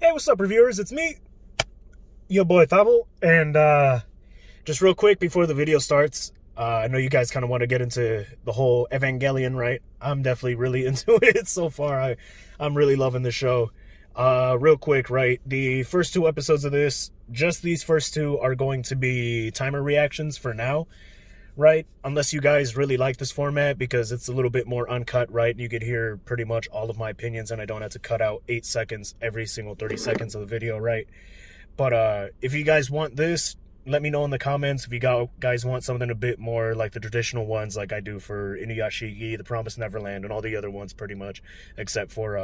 Hey, what's up, reviewers? It's me, your boy Thabo, and just real quick before the video starts, I know you guys kind of want to get into the whole Evangelion, right? I'm definitely really into it so far. I'm really loving the show. Real quick, right? The first two episodes of this, just these first two, are going to be timer reactions for now, right? Unless you guys really like this format because it's a little bit more uncut, right? You could hear pretty much all of my opinions and I don't have to cut out 8 seconds every single 30 seconds of the video, right? But if you guys want this, let me know in the comments. If you guys want something a bit more like the traditional ones, like I do for Inuyashiki, The Promised Neverland, and all the other ones pretty much, except for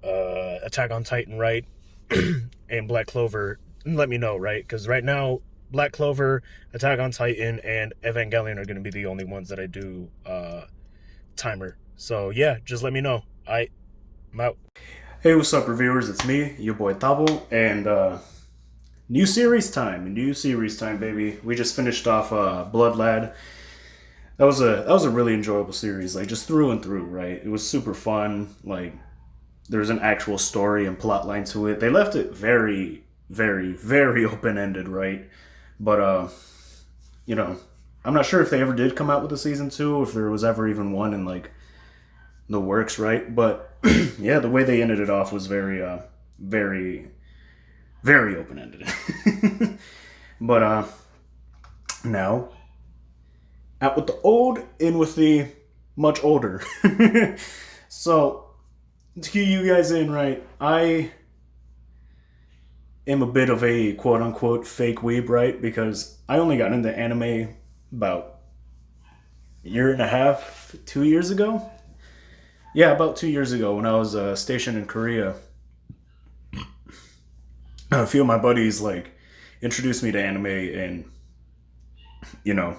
Attack on Titan, right? And Black Clover, let me know, right? Because right now, Black Clover, Attack on Titan, and Evangelion are going to be the only ones that I do timer. So yeah, just let me know. I'm out. Hey, what's up, reviewers? It's me, your boy Thabo, and new series time, baby. We just finished off Blood Lad. That was a really enjoyable series, like just through and through, right? It was super fun. Like there's an actual story and plot line to it. They left it very, very, very open ended, right? But you know, I'm not sure if they ever did come out with a season 2, if there was ever even one in like the works, right? But yeah, the way they ended it off was very, very, very open ended. But now out with the old, in with the much older. So to cue you guys in, right? I am a bit of a quote unquote fake weeb, right? Because I only got into anime about a year and a half, 2 years ago. Yeah, about 2 years ago when I was stationed in Korea. A few of my buddies like introduced me to anime, and you know,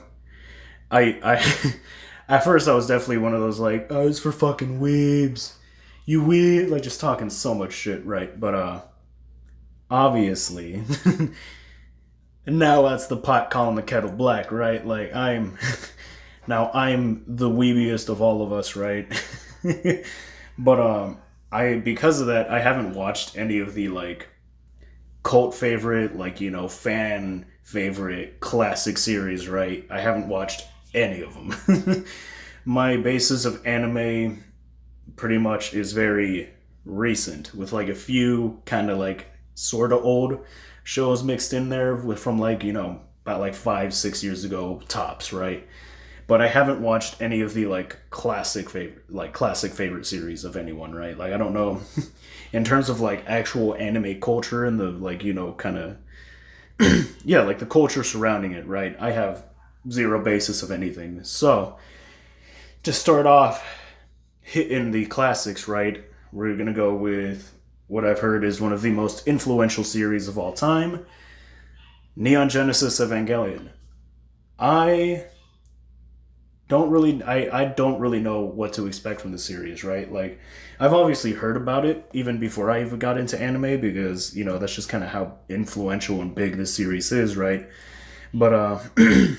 I at first I was definitely one of those like, oh, it's for fucking weebs, you weeb, like just talking so much shit, right? But obviously, now that's the pot calling the kettle black, right? Like I'm the weebiest of all of us, right? But I, because of that, I haven't watched any of the like cult favorite, like, you know, fan favorite classic series, right? I haven't watched any of them. My basis of anime pretty much is very recent, with like a few kind of like sort of old shows mixed in there with, from like, you know, about like 5-6 years ago tops, right? But I haven't watched any of the like classic favorite series of anyone, right? Like I don't know in terms of like actual anime culture and the like, you know, kind of yeah, like the culture surrounding it, right? I have zero basis of anything. So to start off hitting the classics, right? We're gonna go with what I've heard is one of the most influential series of all time, Neon Genesis Evangelion. I I don't really know what to expect from the series, right? Like I've obviously heard about it even before I even got into anime, because, you know, that's just kind of how influential and big this series is, right? But I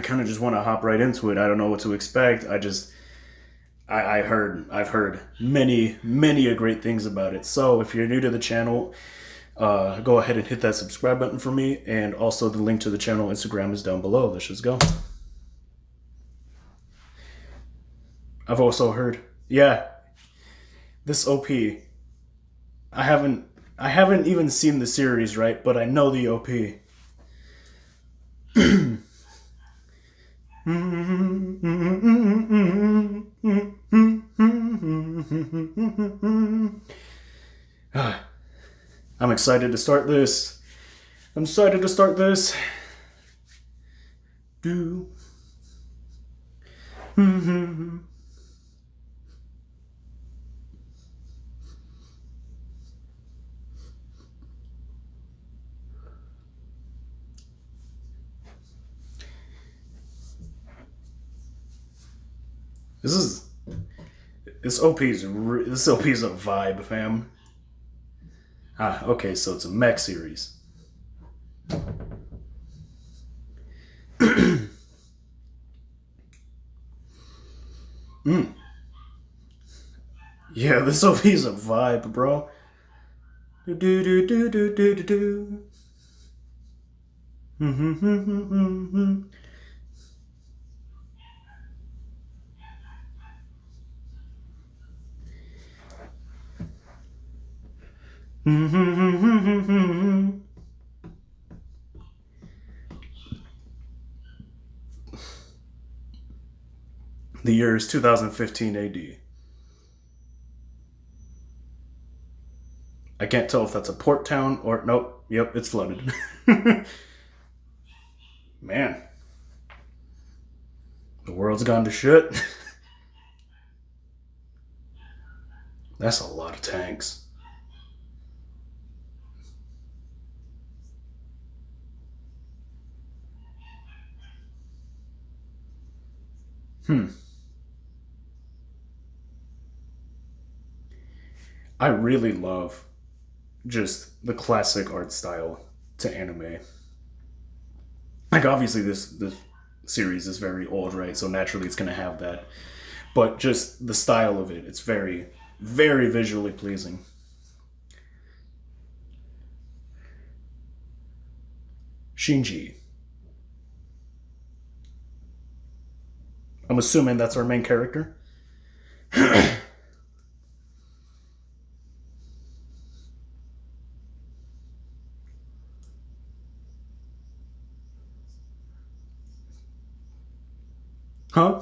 kind of just want to hop right into it. I don't know what to expect. I've heard many great things about it. So if you're new to the channel, go ahead and hit that subscribe button for me, and also the link to the channel Instagram is down below. Let's just go. I've also heard, yeah, this OP. I haven't even seen the series, right? But I know the OP. I'm excited to start this. I'm excited to start this. Do. This is this OP's this OP's a vibe, fam. Ah, okay, so it's a mech series. Yeah, this OP's a vibe, bro. Do do do do do do do. The year is 2015 AD. I can't tell if that's a port town or nope. Yep, it's flooded. Man, the world's gone to shit. That's a lot of tanks. I really love just the classic art style to anime. Like obviously this series is very old, right? So naturally it's gonna have that. But just the style of it, it's very, very visually pleasing. Shinji. I'm assuming that's our main character. Huh?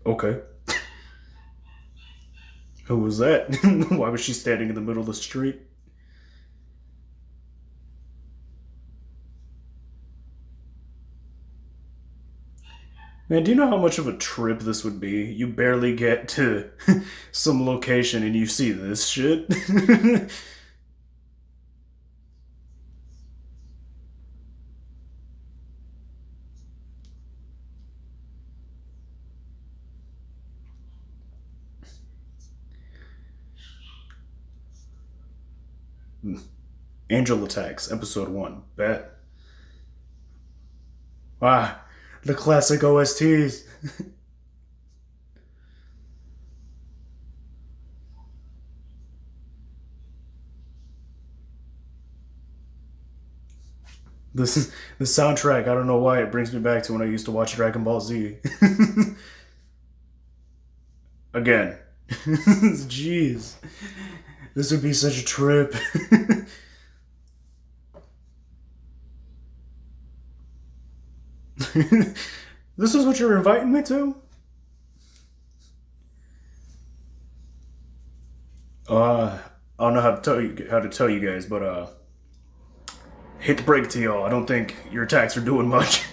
Okay. Who was that? Why was she standing in the middle of the street? Man, do you know how much of a trip this would be? You barely get to some location and you see this shit. Angel Attacks, Episode 1. Bet. Ah, the classic OSTs. This is the soundtrack. I don't know why it brings me back to when I used to watch Dragon Ball Z. Again. Jeez. This would be such a trip. This is what you're inviting me to? I don't know how to tell you guys, but hate to break it to y'all. I don't think your attacks are doing much.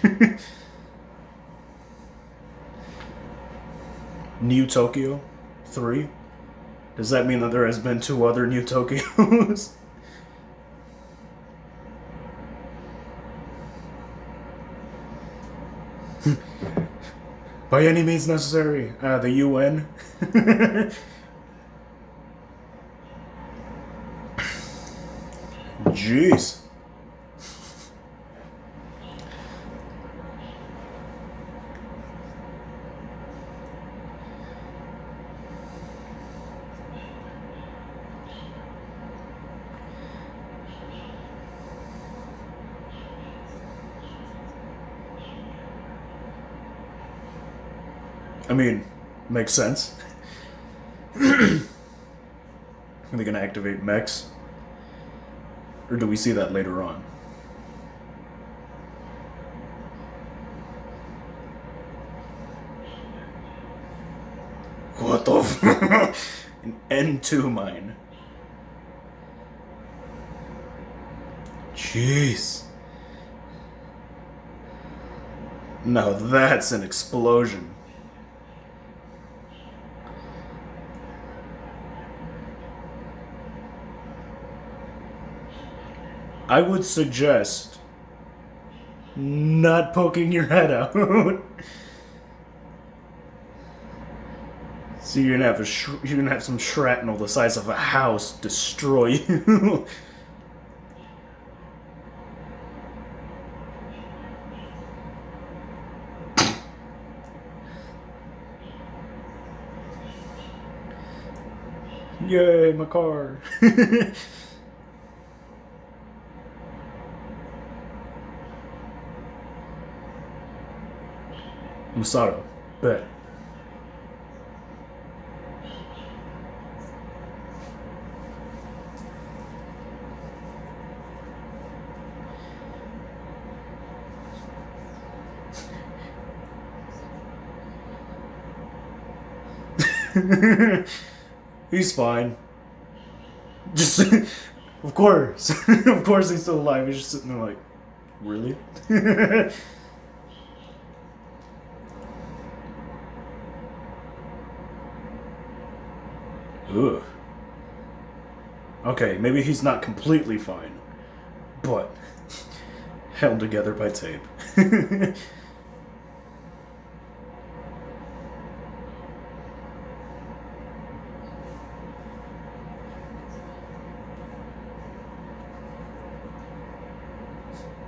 New Tokyo 3? Does that mean that there has been 2 other New Tokyos? By any means necessary. The UN. Jeez. I mean, makes sense. Are they gonna activate mechs? Or do we see that later on? What the f- An N2 mine. Jeez. Now that's an explosion. I would suggest not poking your head out. So you're gonna have some shrapnel the size of a house destroy you. Yay, my car. Misato, bet. He's fine. Just, of course. Of course he's still alive. He's just sitting there like, really? Ugh. Okay, maybe he's not completely fine, but held together by tape.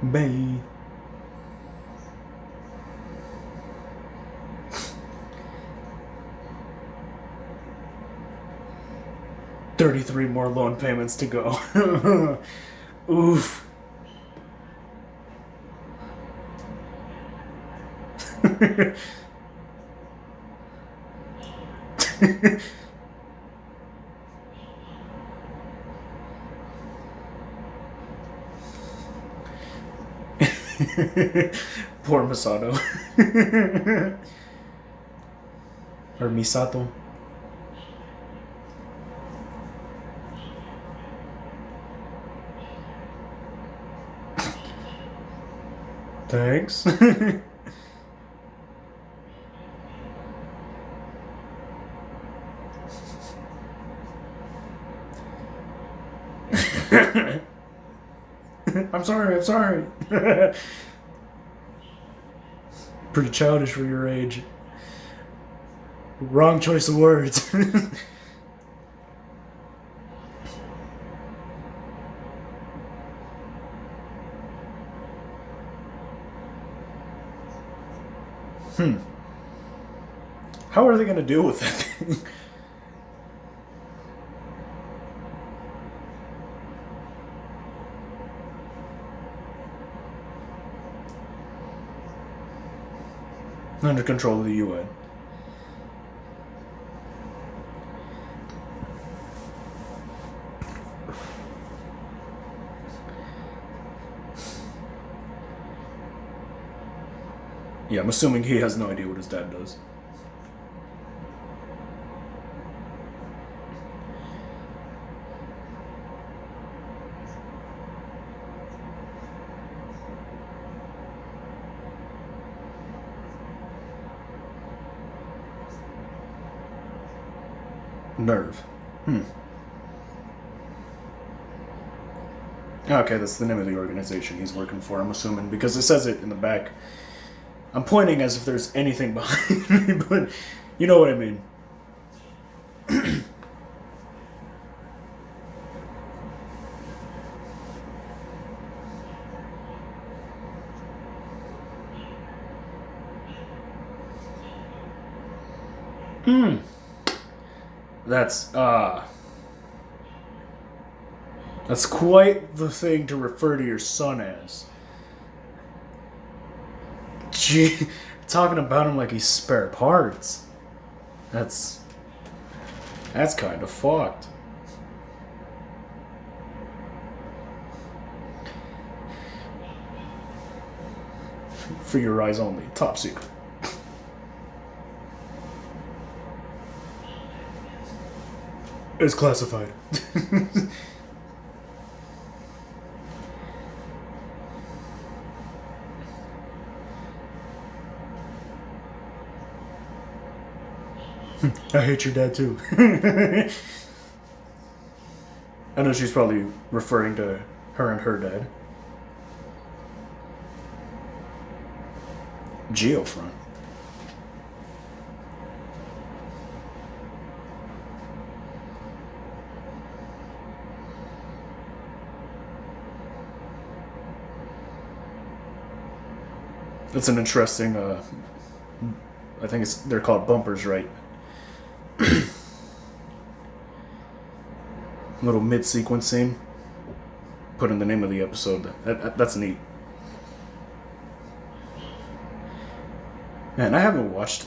Bye. $33 more loan payments to go. Oof. Poor Misato. Or Misato. Thanks. I'm sorry. Pretty childish for your age. Wrong choice of words. How are they going to deal with that thing? Under control of the UN. Yeah, I'm assuming he has no idea what his dad does. Nerve. Okay, that's the name of the organization he's working for, I'm assuming, because it says it in the back. I'm pointing as if there's anything behind me, but you know what I mean. That's quite the thing to refer to your son as. Gee, talking about him like he's spare parts. That's kind of fucked. For your eyes only. Top secret. It's classified. I hate your dad too. I know she's probably referring to her and her dad. Geofront. That's an interesting, I think they're called bumpers, right? Little mid-sequence scene. Put in the name of the episode. That's neat. Man, I haven't watched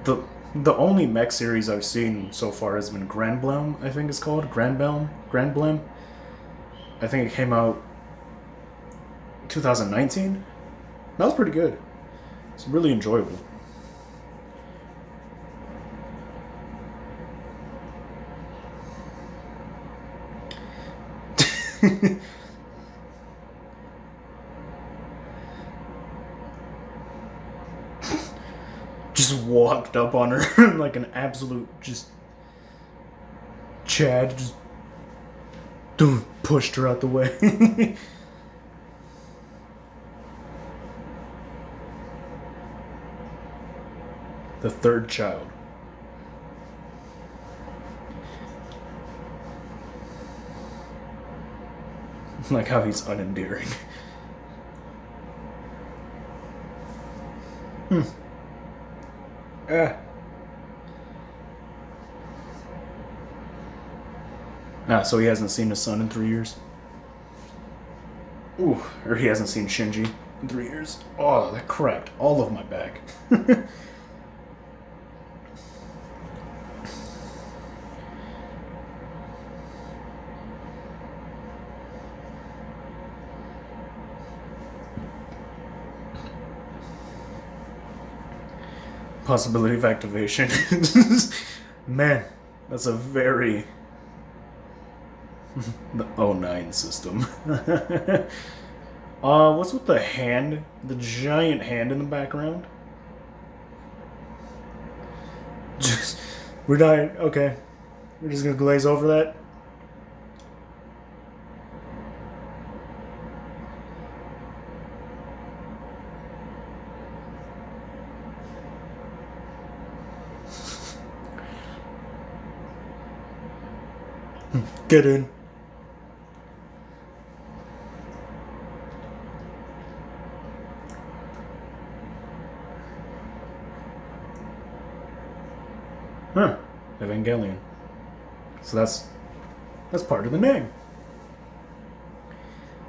the only mech series I've seen so far has been Granblem, I think it's called. Granblem. I think it came out 2019. That was pretty good. It's really enjoyable. Just walked up on her like an absolute just Chad, just pushed her out the way. The third child. Like how he's unendearing. So he hasn't seen his son in 3 years. Ooh, or he hasn't seen Shinji in 3 years. Oh, that cracked all of my back. Possibility of activation. Man, that's a very... the 09 system. What's with the hand? The giant hand in the background? We're not... Okay. We're just gonna glaze over that? Get in. Huh. Evangelion. So that's part of the name.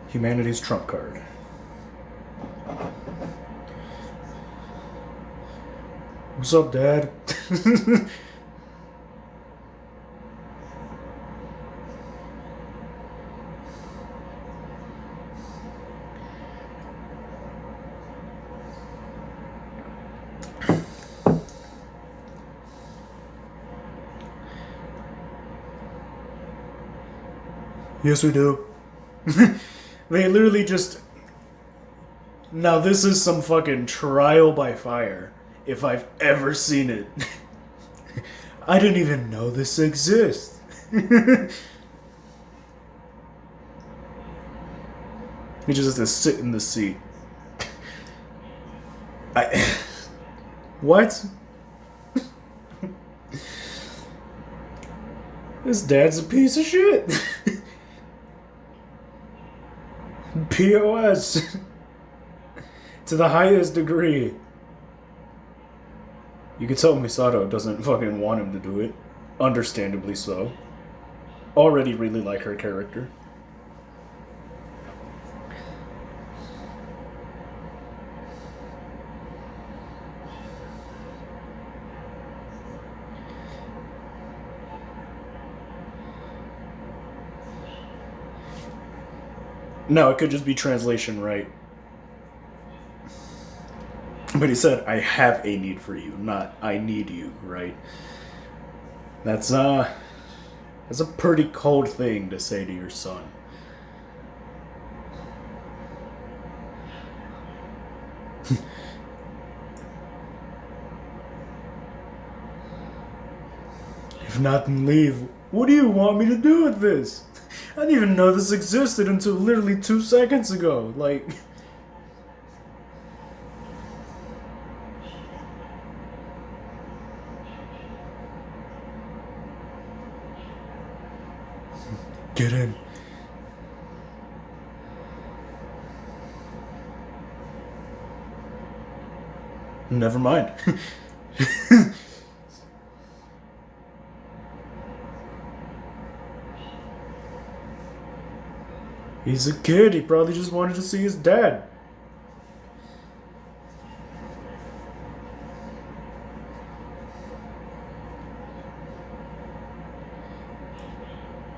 Humanity's trump card. What's up, Dad? Yes, we do. They literally just... Now this is some fucking trial by fire, if I've ever seen it. I didn't even know this exists. He just has to sit in the seat. What? This dad's a piece of shit. POS. To the highest degree. You can tell Misato doesn't fucking want him to do it. Understandably so. Already really like her character. No, it could just be translation right. But he said, I have a need for you, not I need you, right? That's a pretty cold thing to say to your son. If not, then leave. What do you want me to do with this? I didn't even know this existed until literally 2 seconds ago. Like... Get in. Never mind. He's a kid. He probably just wanted to see his dad.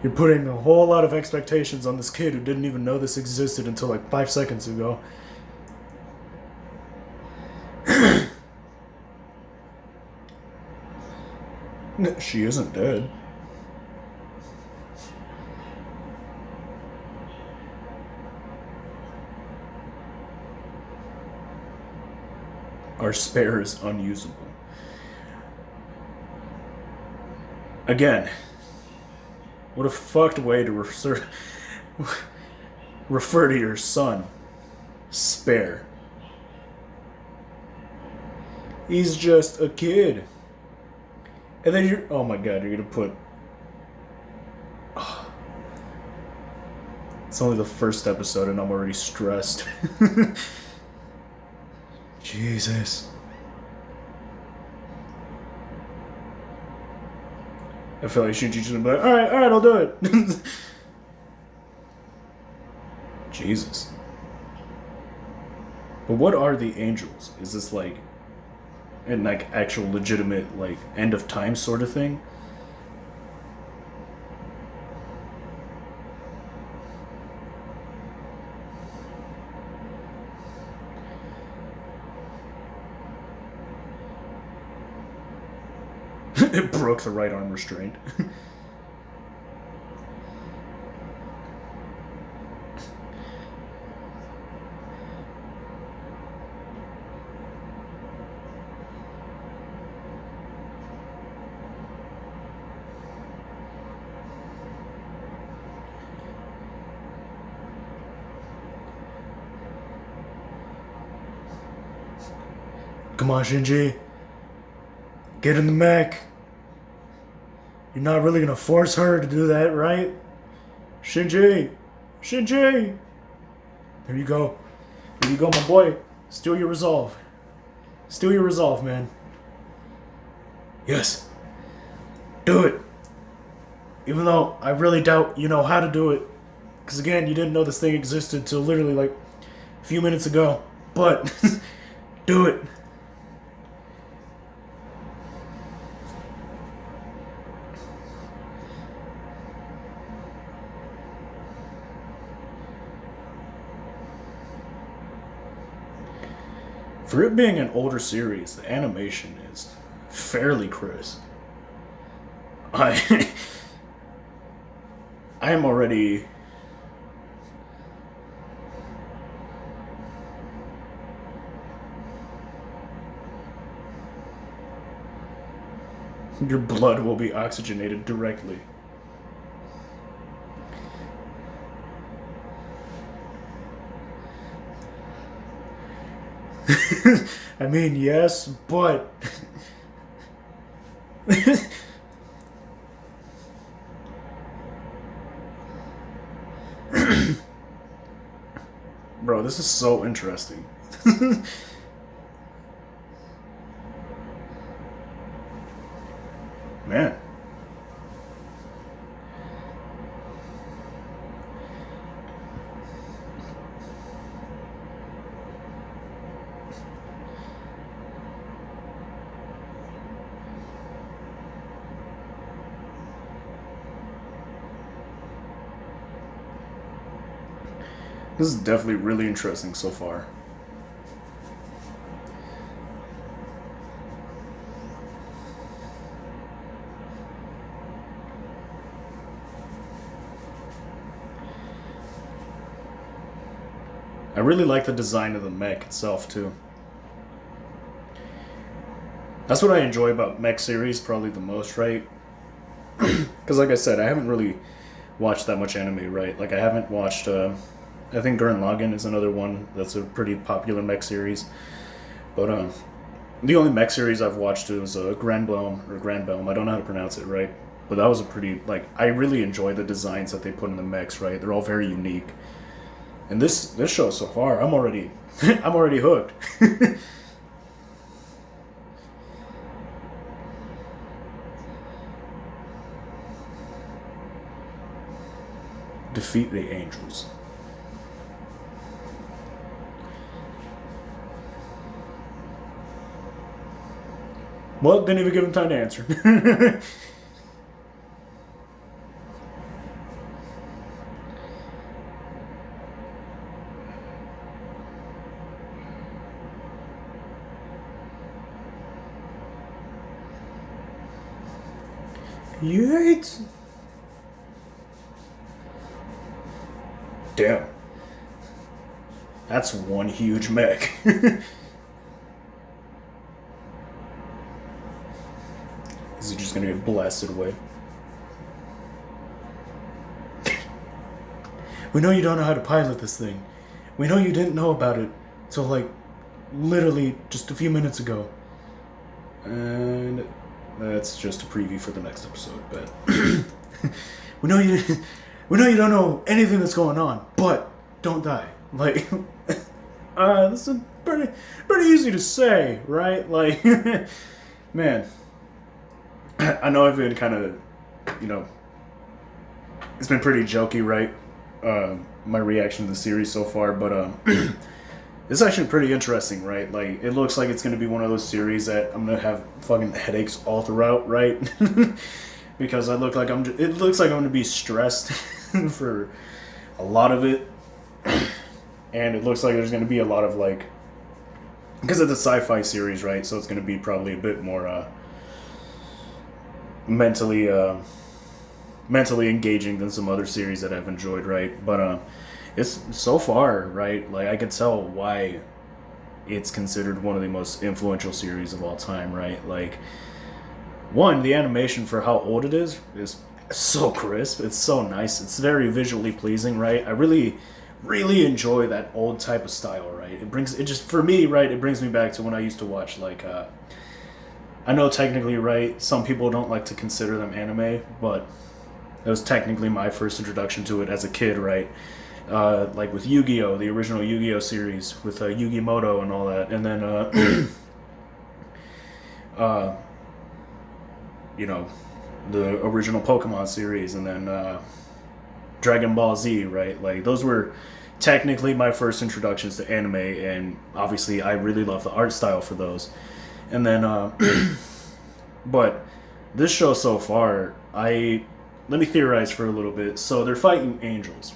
You're putting a whole lot of expectations on this kid who didn't even know this existed until like 5 seconds ago. She isn't dead. Our spare is unusable. Again, what a fucked way to refer to your son. Spare. He's just a kid. And then you're... Oh my god, you're gonna put... Oh. It's only the first episode and I'm already stressed. Jesus. I feel like Shinji's gonna be like, alright, I'll do it. Jesus. But what are the angels? Is this like an like actual legitimate like end of time sort of thing? It broke the right arm restraint. Come on, Shinji. Get in the mech. You're not really gonna force her to do that, right? Shinji! Shinji! There you go. There you go, my boy. Steal your resolve. Steal your resolve, man. Yes. Do it. Even though I really doubt you know how to do it. Because again, you didn't know this thing existed till literally like a few minutes ago. But, do it. For it being an older series, the animation is fairly crisp. I am already... Your blood will be oxygenated directly. I mean, yes, but... Bro, this is so interesting. Man. This is definitely really interesting so far. I really like the design of the mech itself too. That's what I enjoy about mech series probably the most, right? Because like I said, I haven't really watched that much anime, right? Like I haven't watched... I think Gurren Lagann is another one that's a pretty popular mech series. But the only mech series I've watched is Granbelm. I don't know how to pronounce it right. But that was a pretty, like, I really enjoy the designs that they put in the mechs, right? They're all very unique. And this show so far, I'm already hooked. Defeat the angels. Well, didn't even give him time to answer. Yeet! Damn. That's one huge mech. Is he just gonna get blasted away? We know you don't know how to pilot this thing. We know you didn't know about it till like literally just a few minutes ago. And that's just a preview for the next episode, but we know you don't know anything that's going on, but don't die. Like this is pretty easy to say, right? Like man, I know I've been kind of, you know, it's been pretty jokey, right? My reaction to the series so far, but it's actually pretty interesting, right? Like, it looks like it's going to be one of those series that I'm going to have fucking headaches all throughout, right? Because it looks like I'm going to be stressed for a lot of it. And it looks like there's going to be a lot of, like, because it's a sci-fi series, right? So it's going to be probably a bit more mentally engaging than some other series that I've enjoyed, right? But it's so far, right? Like, I could tell why it's considered one of the most influential series of all time, right? Like, one, the animation for how old it is so crisp. It's so nice. It's very visually pleasing, right? I really enjoy that old type of style, right? For me, right, it brings me back to when I used to watch, like, I know technically, right, some people don't like to consider them anime, but that was technically my first introduction to it as a kid, right? Like with Yu-Gi-Oh, the original Yu-Gi-Oh series with Yu-Gi-Moto and all that, and then you know, the original Pokemon series, and then Dragon Ball Z, right? Like, those were technically my first introductions to anime, and obviously I really love the art style for those. And then but this show so far, let me theorize for a little bit. So they're fighting angels,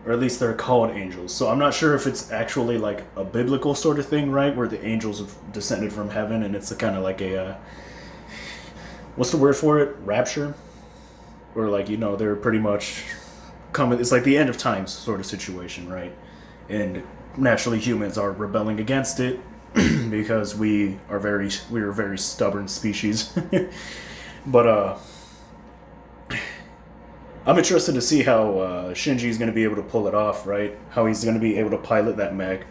or at least they're called angels. So I'm not sure if it's actually like a biblical sort of thing, right, where the angels have descended from heaven, and it's kind of like a what's the word for it? Rapture, or like, you know, they're pretty much coming. It's like the end of times sort of situation, right? And naturally, humans are rebelling against it because we are a very stubborn species. But I'm interested to see how Shinji is going to be able to pull it off, right? How he's going to be able to pilot that mech.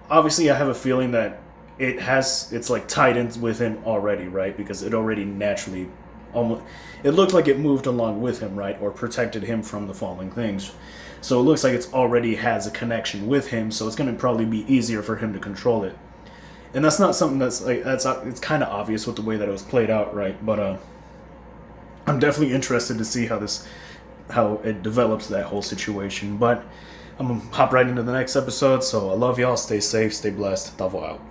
Obviously, I have a feeling that it's like tied in with him already, right? Because it already naturally, it looked like it moved along with him, right? Or protected him from the falling things. So it looks like it's already has a connection with him, so it's going to probably be easier for him to control it. And that's not something it's kind of obvious with the way that it was played out, right? But I'm definitely interested to see how it develops, that whole situation. But I'm gonna hop right into the next episode. So I love y'all. Stay safe. Stay blessed. Tavo out.